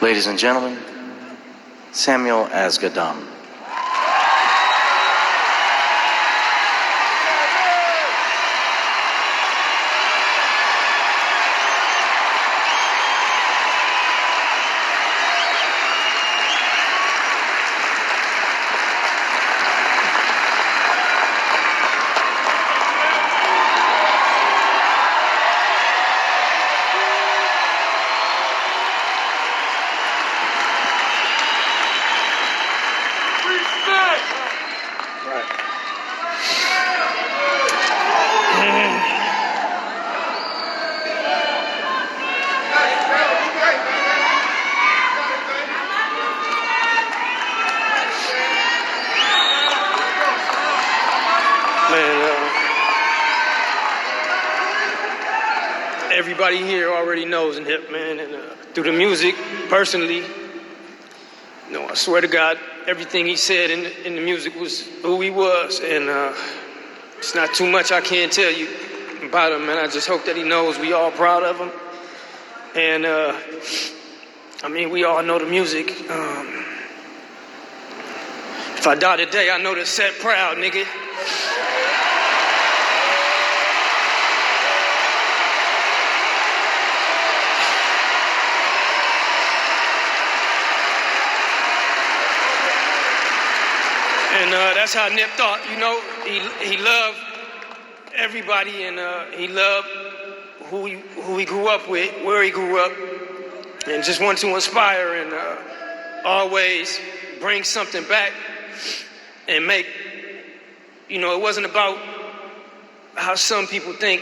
Ladies and gentlemen, Samuel Asghedam. Everybody here already knows Nip, man, and through the music, personally, I swear to God, everything he said in the music was who he was, and it's not too much I can't tell you about him, and I just hope that he knows we all proud of him. And we all know the music. If I die today, I know the set proud, nigga. And that's how Nip thought, he loved everybody, and he loved who he grew up with, where he grew up, and just wanted to inspire and always bring something back and make, it wasn't about how some people think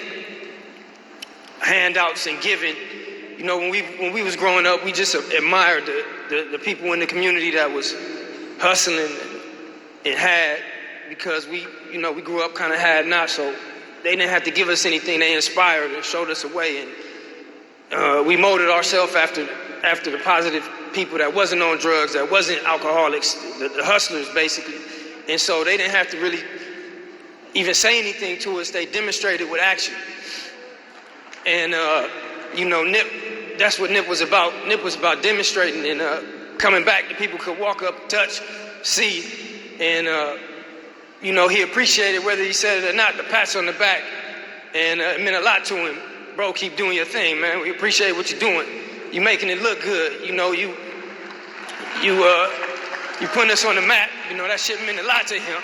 handouts and giving. When we was growing up, we just admired the people in the community that was hustling and had, because we grew up kind of had not, so they didn't have to give us anything. They inspired and showed us a way, and we molded ourselves after the positive people that wasn't on drugs, that wasn't alcoholics, the hustlers basically. And so they didn't have to really even say anything to us. They demonstrated with action. And Nip, that's what Nip was about. Nip was about demonstrating and coming back. The people could walk up, touch, see. And, he appreciated, whether he said it or not, the pats on the back. And it meant a lot to him. Bro, keep doing your thing, man. We appreciate what you're doing. You making it look good. You putting us on the map. That shit meant a lot to him.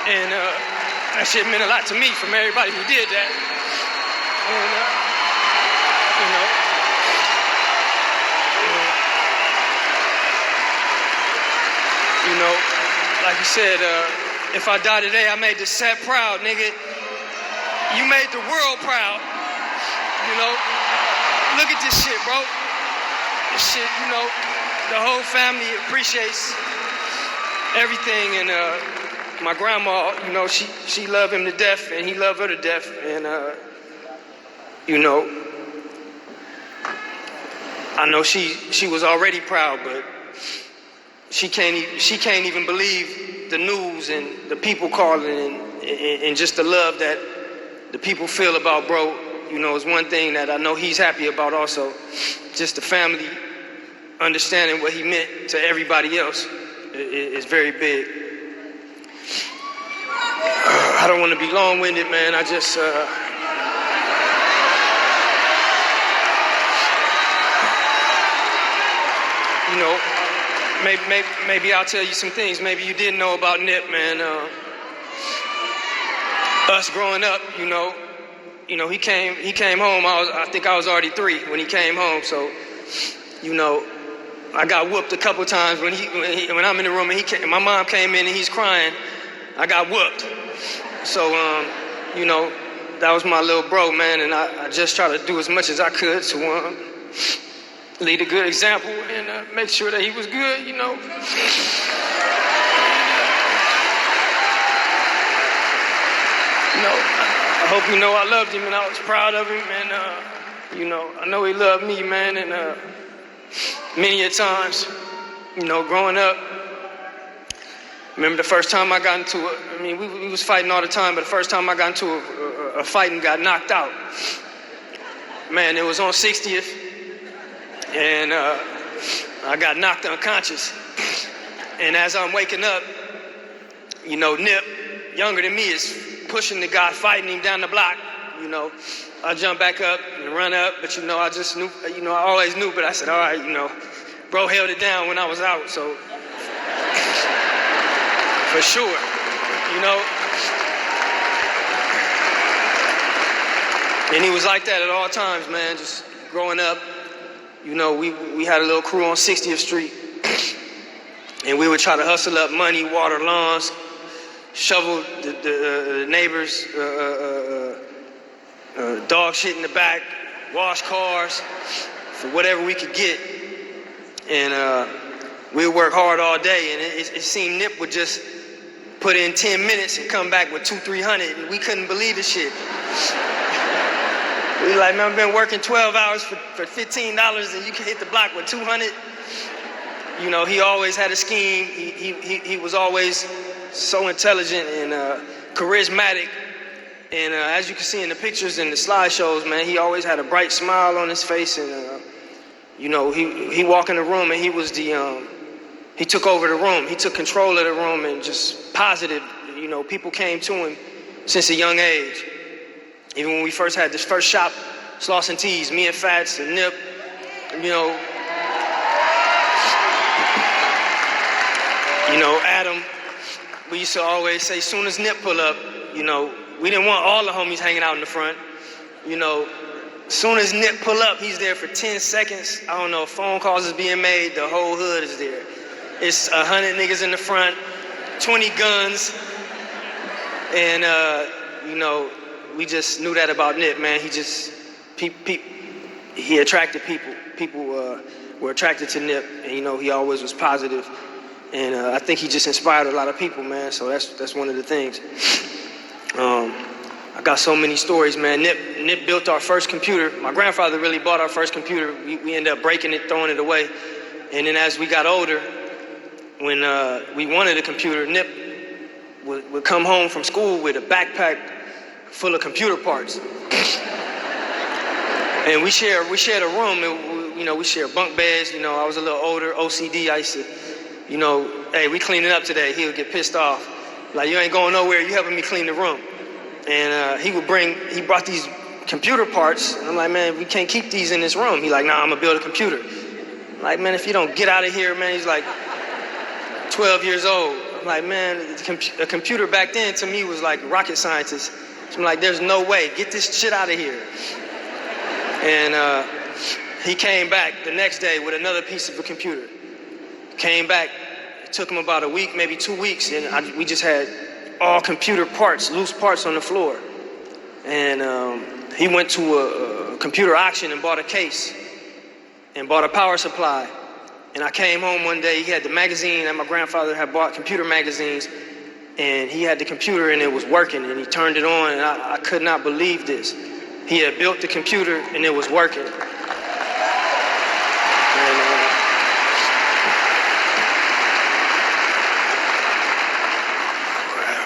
And that shit meant a lot to me from everybody who did that. And, like you said, if I die today, I made the set proud, nigga. You made the world proud. Look at this shit, bro. This shit, the whole family appreciates everything. And my grandma, she loved him to death, and he loved her to death. And I know she was already proud, but she can't even believe the news and the people calling and just the love that the people feel about bro. Is one thing that I know he's happy about also. Just the family understanding what he meant to everybody else is very big. I don't want to be long-winded, man. I just maybe I'll tell you some things maybe you didn't know about Nip, man. Us growing up, he came home. I think I was already 3 when he came home. So, I got whooped a couple times when I'm in the room and my mom came in and he's crying. I got whooped. So, that was my little bro, man, and I just try to do as much as I could to lead a good example and make sure that he was good, I hope I loved him and I was proud of him, and I know he loved me, man, and many a times, growing up. Remember the first time I got into we was fighting all the time, but the first time I got into a fight and got knocked out, man, it was on 60th, and I got knocked unconscious. And as I'm waking up, you know, Nip, younger than me, is pushing the guy, fighting him down the block. You know, I jump back up and run up, but you know, I just knew, you know, I always knew, but I said, all right, you know, bro held it down when I was out, so for sure, you know. And he was like that at all times, man, just growing up. You know, we had a little crew on 60th Street, and we would try to hustle up money, water lawns, shovel the neighbors' dog shit in the back, wash cars, for whatever we could get. And we would work hard all day, and it seemed Nip would just put in 10 minutes and come back with $200-300, and we couldn't believe the shit. We like, man, I've been working 12 hours for $15 and you can hit the block with 200. You know, he always had a scheme. He was always so intelligent and charismatic. And as you can see in the pictures and the slideshows, man, he always had a bright smile on his face. And, you know, he walked in the room and he was he took over the room. He took control of the room and just positive. You know, people came to him since a young age. Even when we first had this first shop, Sloss and Tees, me and Fats and Nip, you know, Adam, we used to always say, soon as Nip pull up, you know, we didn't want all the homies hanging out in the front. You know, soon as Nip pull up, he's there for 10 seconds. I don't know, phone calls is being made, the whole hood is there. It's 100 niggas in the front, 20 guns, and, you know, we just knew that about Nip, man. He attracted people. People were attracted to Nip, and you know he always was positive. And I think he just inspired a lot of people, man. So that's one of the things. I got so many stories, man. Nip built our first computer. My grandfather really bought our first computer. We ended up breaking it, throwing it away. And then as we got older, when we wanted a computer, Nip would come home from school with a backpack full of computer parts. And we shared a room, and you know, we shared bunk beds. You know, I was a little older, OCD. I used to, you know, hey, we cleaning up today. He would get pissed off. Like, you ain't going nowhere, you helping me clean the room. And he brought these computer parts, and I'm like, man, we can't keep these in this room. He like, nah, I'm gonna build a computer. I'm like, man, if you don't get out of here, man. He's like 12 years old. I'm like, man, a computer back then to me was like rocket scientist. So I'm like, there's no way, get this shit out of here. And he came back the next day with another piece of a computer. Came back, it took him about a week, maybe 2 weeks, and we just had all computer parts, loose parts on the floor. And he went to a computer auction and bought a case and bought a power supply. And I came home one day, he had the magazine that my grandfather had bought, computer magazines, and he had the computer and it was working, and he turned it on, and I could not believe this. He had built the computer and it was working.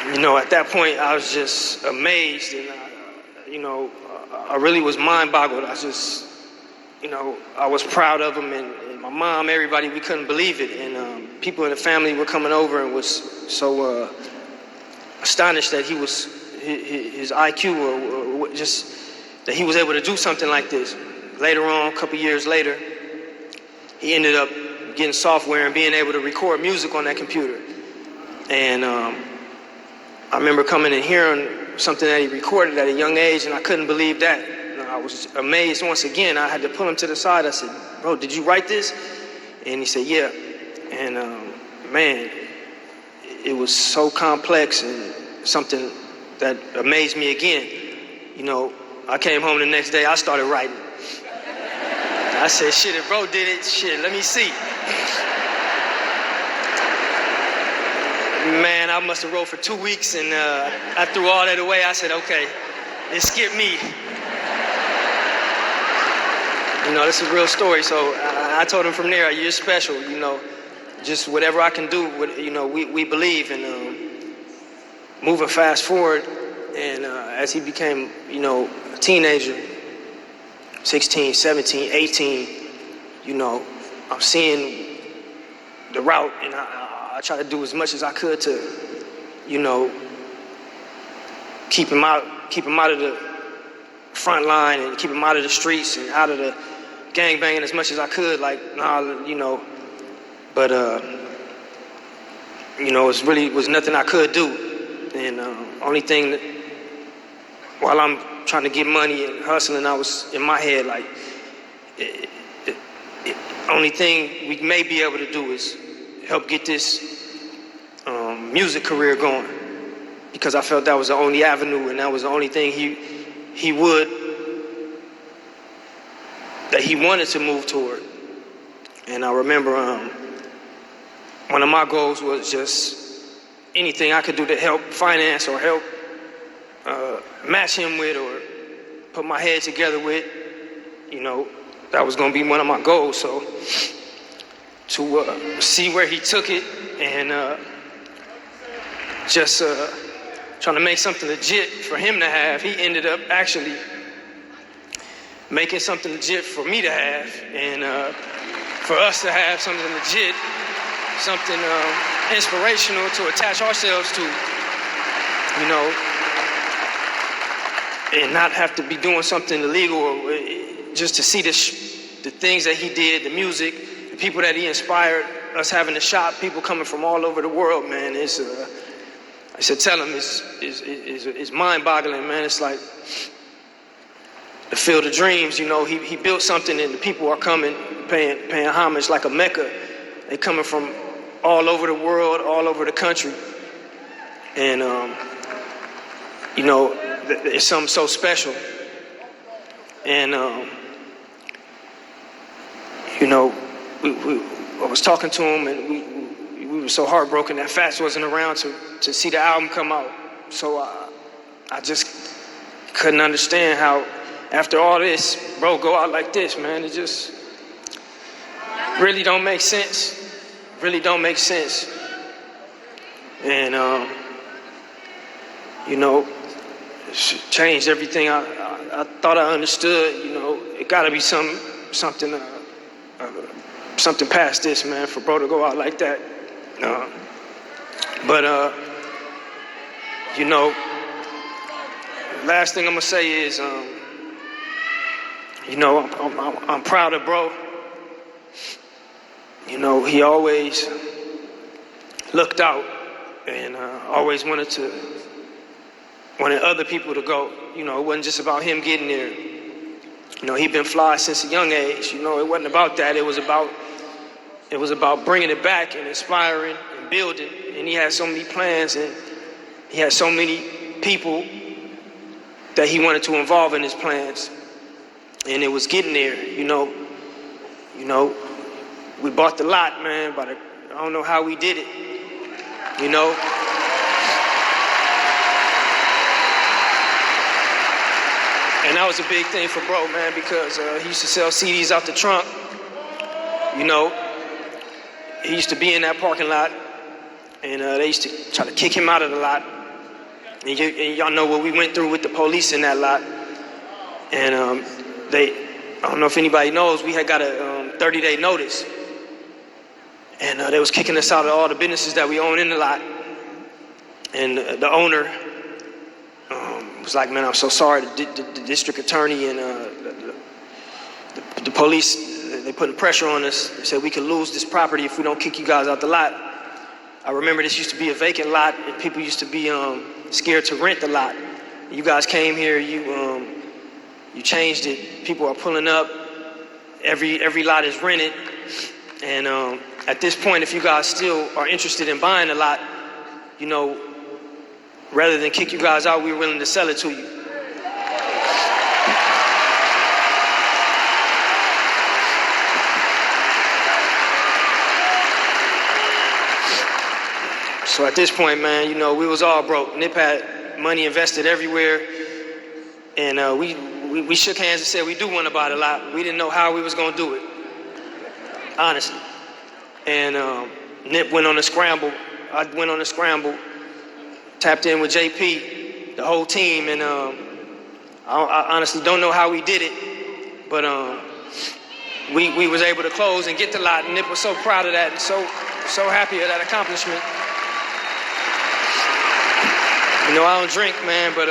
And, you know, at that point I was just amazed, and you know, I really was mind-boggled. I just, you know, I was proud of him, and my mom, everybody, we couldn't believe it. And people in the family were coming over and was so astonished that his IQ, or just that he was able to do something like this. Later on, a couple years later, he ended up getting software and being able to record music on that computer. And I remember coming and hearing something that he recorded at a young age, and I couldn't believe that. I was amazed once again. I had to pull him to the side. I said, bro, did you write this? And he said, yeah. And man, it was so complex and something that amazed me again. You know, I came home the next day, I started writing. I said, shit, if bro did it, shit, let me see. Man, I must have wrote for 2 weeks, and I threw all that away. I said, okay, it skipped me. You know, this is a real story. So I told him from there, you're special, you know, just whatever I can do, you know, we believe. And moving fast forward, and as he became, you know, a teenager, 16, 17, 18, you know, I'm seeing the route, and I try to do as much as I could to, you know, keep him out of the front line and keep him out of the streets and out of the gangbanging as much as I could. Like, nah, you know, but you know, it really was nothing I could do. And only thing that, while I'm trying to get money and hustling, I was in my head like, only thing we may be able to do is help get this music career going, because I felt that was the only avenue and that was the only thing he wanted to move toward. And I remember one of my goals was just anything I could do to help finance or help match him with or put my head together with, you know, that was going to be one of my goals. So to see where he took it and just trying to make something legit for him to have, he ended up actually making something legit for me to have, and for us to have something legit, something inspirational to attach ourselves to, you know, and not have to be doing something illegal, or just to see the things that he did, the music, the people that he inspired, us having a shop, people coming from all over the world, man. It's I said, tell him it's mind-boggling, man. It's like the Field of Dreams, you know. He built something, and the people are coming, paying homage like a Mecca. They coming from all over the world, all over the country, and you know, it's something so special. And you know, I was talking to him, and we were so heartbroken that Fats wasn't around to see the album come out. So I just couldn't understand how, after all this, bro, go out like this, man. It just really don't make sense. Really don't make sense. And you know, it changed everything I thought I understood. You know, it got to be something past this, man, for bro to go out like that. But you know, last thing I'm gonna say is, you know, I'm proud of bro. You know, he always looked out and always wanted other people to go. You know, it wasn't just about him getting there. You know, he'd been fly since a young age. You know, it wasn't about that. It was about bringing it back and inspiring and building. And he had so many plans, and he had so many people that he wanted to involve in his plans. And it was getting there, you know. We bought the lot, man, but I don't know how we did it, you know. And that was a big thing for bro, man, because he used to sell CDs out the trunk, you know. He used to be in that parking lot, and they used to try to kick him out of the lot. And y'all know what we went through with the police in that lot. And I don't know if anybody knows, we had got a 30-day notice. And they was kicking us out of all the businesses that we own in the lot. And the owner was like, man, I'm so sorry. The district attorney and the police, they putting pressure on us. They said we could lose this property if we don't kick you guys out the lot. I remember this used to be a vacant lot, and people used to be scared to rent the lot. You guys came here, you changed it. People are pulling up. Every lot is rented. And at this point, if you guys still are interested in buying a lot, you know, rather than kick you guys out, we're willing to sell it to you. So at this point, man, you know, we was all broke. Nip had money invested everywhere. And we shook hands and said we do want to buy the lot. We didn't know how we was going to do it, honestly. And Nip went on a scramble. I went on a scramble, tapped in with JP, the whole team, and I honestly don't know how we did it, but we was able to close and get the lot, and Nip was so proud of that and so happy of that accomplishment. You know, I don't drink, man, but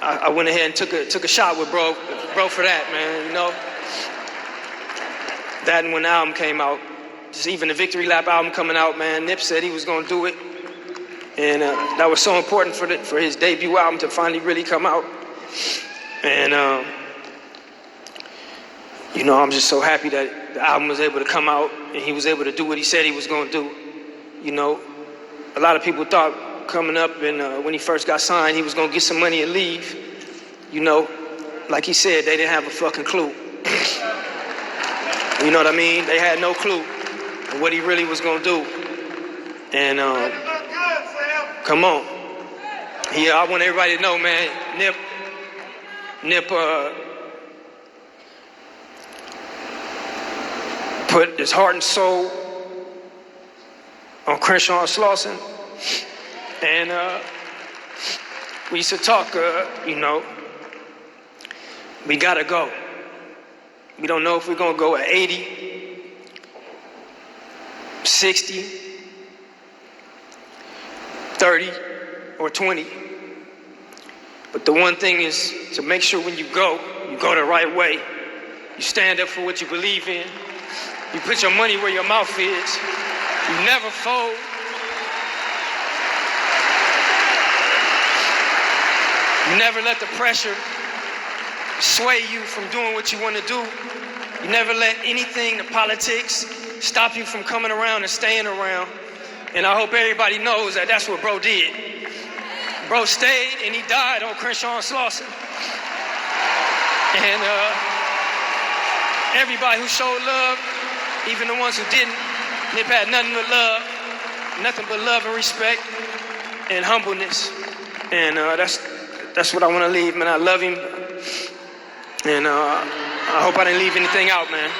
I went ahead and took a shot with bro for that, man. You know, that and when the album came out, just even the Victory Lap album coming out, man, Nip said he was gonna do it, and that was so important for his debut album to finally really come out. And you know, I'm just so happy that the album was able to come out and he was able to do what he said he was gonna do. You know, a lot of people thought coming up and when he first got signed, he was gonna get some money and leave. You know, like he said, they didn't have a fucking clue. You know what I mean? They had no clue of what he really was gonna do. And come on, I want everybody to know, man. Nip put his heart and soul on Crenshaw and Slauson. And we used to talk, you know, we gotta go. We don't know if we're gonna go at 80, 60, 30, or 20. But the one thing is to make sure when you go the right way. You stand up for what you believe in. You put your money where your mouth is. You never fold. You never let the pressure sway you from doing what you want to do. You never let anything, the politics, stop you from coming around and staying around. And I hope everybody knows that that's what bro did. Bro stayed and he died on Crenshaw and Slauson. And everybody who showed love, even the ones who didn't, Nip had nothing but love and respect and humbleness. And that's what I want to leave, man. I love him. And I hope I didn't leave anything out, man.